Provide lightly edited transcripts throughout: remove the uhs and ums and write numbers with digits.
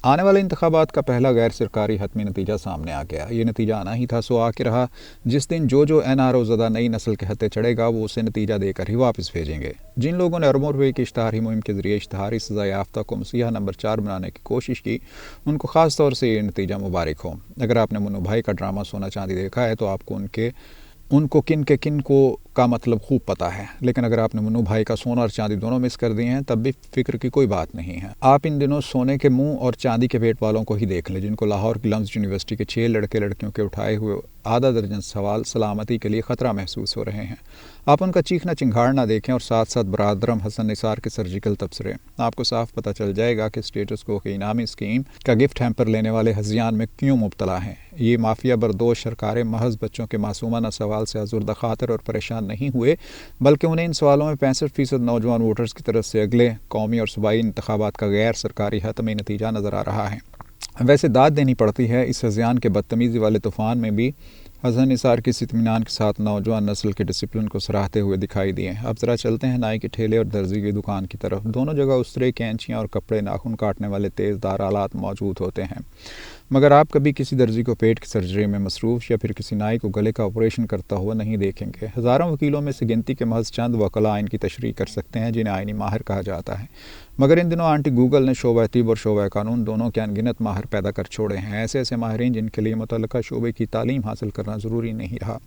آنے والے انتخابات کا پہلا غیر سرکاری حتمی نتیجہ سامنے آ گیا۔ یہ نتیجہ آنا ہی تھا سو آ کے رہا۔ جس دن جو این آر او زدہ نئی نسل کے ہتھے چڑھے گا وہ اسے نتیجہ دے کر ہی واپس بھیجیں گے۔ جن لوگوں نے اربوں روپے کی اشتہاری مہم کے ذریعے اشتہاری سزا یافتہ کو مسیحا نمبر 4 بنانے کی کوشش کی، ان کو خاص طور سے یہ نتیجہ مبارک ہو۔ اگر آپ نے منو بھائی کا ڈرامہ سونا چاندی دیکھا ہے تو آپ کو ان کو کن کو کا مطلب خوب پتہ ہے، لیکن اگر آپ نے منو بھائی کا سونا اور چاندی دونوں مس کر دیے ہیں تب بھی فکر کی کوئی بات نہیں ہے۔ آپ ان دنوں سونے کے منہ اور چاندی کے پیٹ والوں کو ہی دیکھ لیں، جن کو لاہور کی لمز یونیورسٹی کے 6 لڑکے لڑکیوں کے اٹھائے ہوئے آدھا درجن سوال سلامتی کے لیے خطرہ محسوس ہو رہے ہیں۔ آپ ان کا چیخنا چنگھاڑنا دیکھیں اور ساتھ ساتھ برادرم حسن نثار کے سرجیکل تبصرے، آپ کو صاف پتہ چل جائے گا کہ اسٹیٹس کو کے انعامی اسکیم کا گفٹ ہیمپر لینے والے ہذیان میں کیوں مبتلا ہیں۔ یہ مافیا بردوش سرکاریں محض بچوں کے معصومانہ سوال سے آزردہ خاطر اور پریشان نہیں ہوئے، بلکہ انہیں ان سوالوں میں 65% نوجوان ووٹرز کی طرف سے اگلے قومی اور صوبائی انتخابات کا غیر سرکاری حتمی نتیجہ نظر آ رہا ہے۔ ویسے داد دینی پڑتی ہے، اس ہذیان کے بدتمیزی والے طوفان میں بھی حسن نثار کی اطمینان کے ساتھ نوجوان نسل کے ڈسپلن کو سراہتے ہوئے دکھائی دیے۔ اب ذرا چلتے ہیں نائی کے ٹھیلے اور درزی کی دکان کی طرف۔ دونوں جگہ استرے، کینچیاں اور کپڑے، ناخن کاٹنے والے تیز دھار آلات موجود ہوتے ہیں، مگر آپ کبھی کسی درزی کو پیٹ کی سرجری میں مصروف یا پھر کسی نائی کو گلے کا آپریشن کرتا ہوا نہیں دیکھیں گے۔ ہزاروں وکیلوں میں سے گنتی کے محض چند وکلاء آئین کی تشریح کر سکتے ہیں جنہیں آئینی ماہر کہا جاتا ہے، مگر ان دنوں آنٹی گوگل نے شعبہ طب اور شعبہ قانون دونوں کے انگنت ماہر پیدا کر چھوڑے ہیں، ایسے ماہرین جن کے لیے متعلقہ شعبے کی تعلیم حاصل کرنا ضروری نہیں رہا۔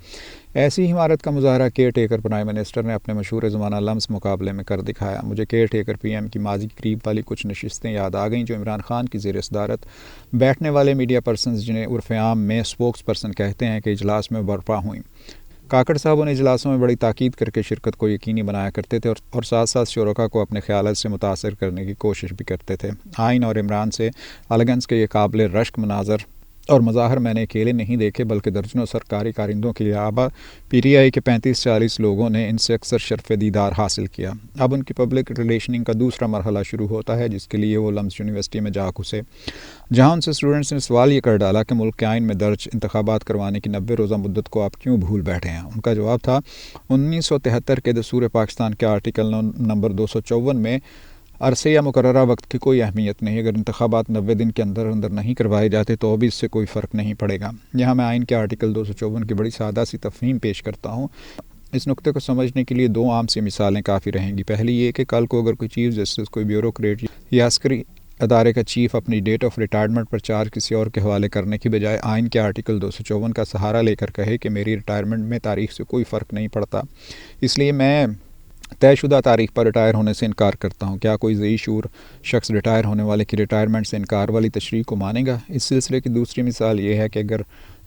ایسی ہی عمارت کا مظاہرہ کیئر ٹیکر پرائم منسٹر نے اپنے مشہور زمانہ لمس مقابلے میں کر دکھایا۔ مجھے کیئر ٹیکر پی ایم کی ماضی کے قریب والی کچھ نشستیں یاد آ گئیں جو عمران خان کی زیر صدارت بیٹھنے والے میڈیا پرسنز، جنہیں عرف عام میں اسپوکس پرسن کہتے ہیں، کہ اجلاس میں برپا ہوئیں۔ کاکڑ صاحب ان اجلاسوں میں بڑی تاکید کر کے شرکت کو یقینی بنایا کرتے تھے اور ساتھ ساتھ شرکاء کو اپنے خیالات سے متاثر کرنے کی کوشش بھی کرتے تھے۔ آئین اور عمران سے الگنس کے یہ قابل رشک مناظر اور مظاہر میں نے اکیلے نہیں دیکھے، بلکہ درجنوں سرکاری کارندوں کے علاوہ پی ٹی آئی کے 35-40 لوگوں نے ان سے اکثر شرف دیدار حاصل کیا۔ اب ان کی پبلک ریلیشننگ کا دوسرا مرحلہ شروع ہوتا ہے، جس کے لیے وہ لمز یونیورسٹی میں جا گھسے، جہاں ان سے اسٹوڈنٹس نے سوال یہ کر ڈالا کہ ملک کے آئین میں درج انتخابات کروانے کی 90 روزہ مدت کو آپ کیوں بھول بیٹھے ہیں۔ ان کا جواب تھا 1973 کے دستور پاکستان کے آرٹیکل نمبر 254 میں عرصے یا مقررہ وقت کی کوئی اہمیت نہیں، اگر انتخابات 90 دن کے اندر نہیں کروائے جاتے تو بھی اس سے کوئی فرق نہیں پڑے گا۔ یہاں میں آئین کے آرٹیکل 254 کی بڑی سادہ سی تفہیم پیش کرتا ہوں۔ اس نقطے کو سمجھنے کے لیے 2 عام سی مثالیں کافی رہیں گی۔ پہلی یہ کہ کل کو اگر کوئی چیف جسٹس، کوئی بیوروکریٹ یا عسکری ادارے کا چیف اپنی ڈیٹ آف ریٹائرمنٹ پر چارج کسی اور کے حوالے کرنے کی بجائے آئین کے آرٹیکل 254 کا سہارا لے کر کہے کہ میری ریٹائرمنٹ میں تاریخ سے کوئی فرق نہیں پڑتا، اس لیے میں طے شدہ تاریخ پر ریٹائر ہونے سے انکار کرتا ہوں، کیا کوئی ذی شعور شخص ریٹائر ہونے والے کی ریٹائرمنٹ سے انکار والی تشریح کو مانے گا؟ اس سلسلے کی دوسری مثال یہ ہے کہ اگر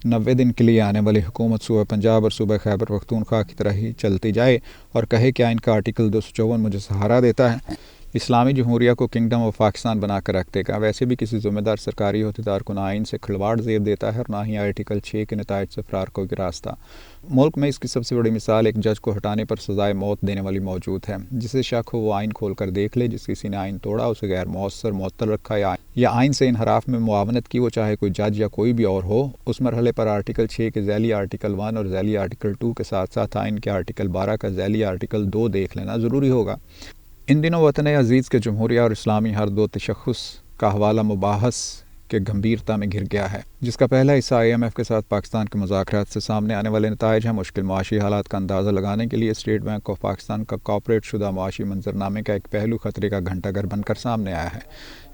90 دن کے لیے آنے والی حکومت صوبہ پنجاب اور صوبہ خیبر پختونخوا کی طرح ہی چلتی جائے اور کہے کہ آئین کا آرٹیکل 254 مجھے سہارا دیتا ہے، اسلامی جمہوریہ کو کنگڈم آف پاکستان بنا کر رکھ دے گا۔ ویسے بھی کسی ذمہ دار سرکاری عہدیدار کو نہ آئین سے کھلواڑ زیب دیتا ہے اور نہ ہی آرٹیکل 6 کے نتائج سے فرار کو راستہ۔ ملک میں اس کی سب سے بڑی مثال ایک جج کو ہٹانے پر سزائے موت دینے والی موجود ہے۔ جسے شک ہو وہ آئین کھول کر دیکھ لے، جس کسی نے آئین توڑا، اسے غیر مؤثر معطل رکھا یا آئین سے انحراف میں معاونت کی، وہ چاہے کوئی جج یا کوئی بھی اور ہو، اس مرحلے پر آرٹیکل 6 کے ذیلی آرٹیکل 1 اور ذیلی آرٹیکل 2 کے ساتھ ساتھ آئین کے آرٹیکل 12 کا ذیلی آرٹیکل 2 دیکھ لینا ضروری ہوگا۔ ان دنوں وطن عزیز کے جمہوریہ اور اسلامی ہر 2 تشخص کا حوالہ مباحث کے گمبھیرتا میں گر گیا ہے، جس کا پہلا حصہ IMF کے ساتھ پاکستان کے مذاکرات سے سامنے آنے والے نتائج ہیں۔ مشکل معاشی حالات کا اندازہ لگانے کے لیے اسٹیٹ بینک آف پاکستان کا کارپوریٹ شدہ معاشی منظرنامے کا ایک پہلو خطرے کا گھنٹہ گھر بن کر سامنے آیا ہے۔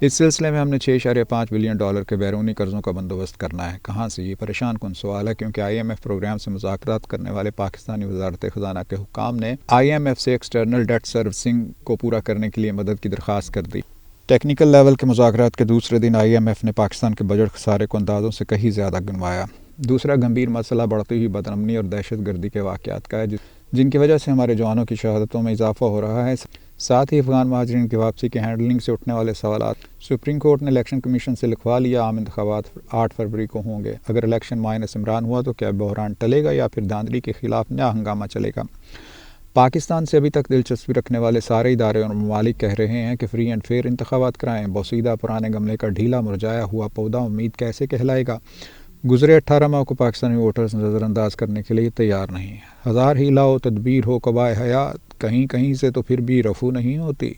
اس سلسلے میں ہم نے $6.5 بلین کے بیرونی قرضوں کا بندوبست کرنا ہے۔ کہاں سے؟ یہ پریشان کن سوال ہے، کیونکہ IMF پروگرام سے مذاکرات کرنے والے پاکستانی وزارت خزانہ کے حکام نے IMF سے ایکسٹرنل ڈیٹ سروسنگ کو پورا کرنے کے لیے مدد کی درخواست کر دی۔ ٹیکنیکل لیول کے مذاکرات کے دوسرے دن IMF نے پاکستان کے بجٹ خسارے کو اندازوں سے کہیں زیادہ گنوایا۔ دوسرا گمبھیر مسئلہ بڑھتی ہوئی بد امنی اور دہشت گردی کے واقعات کا ہے، جن کی وجہ سے ہمارے جوانوں کی شہادتوں میں اضافہ ہو رہا ہے۔ ساتھ ہی افغان مہاجرین کی واپسی کی ہینڈلنگ سے اٹھنے والے سوالات۔ سپریم کورٹ نے الیکشن کمیشن سے لکھوا لیا، عام انتخابات 8 فروری کو ہوں گے۔ اگر الیکشن مائنس عمران ہوا تو کیا بحران ٹلے گا یا پھر دھاندلی کے خلاف نیا ہنگامہ چلے گا؟ پاکستان سے ابھی تک دلچسپی رکھنے والے سارے ادارے اور ممالک کہہ رہے ہیں کہ فری اینڈ فیئر انتخابات کرائیں۔ بوسیدہ پرانے گملے کا ڈھیلا مرجایا ہوا پودا امید کیسے کہلائے گا؟ گزرے 18 ماہ کو پاکستانی ووٹرز نظر انداز کرنے کے لیے تیار نہیں۔ ہزار ہیلا ہو تدبیر ہو قبائے حیات، کہیں کہیں سے تو پھر بھی رفو نہیں ہوتی۔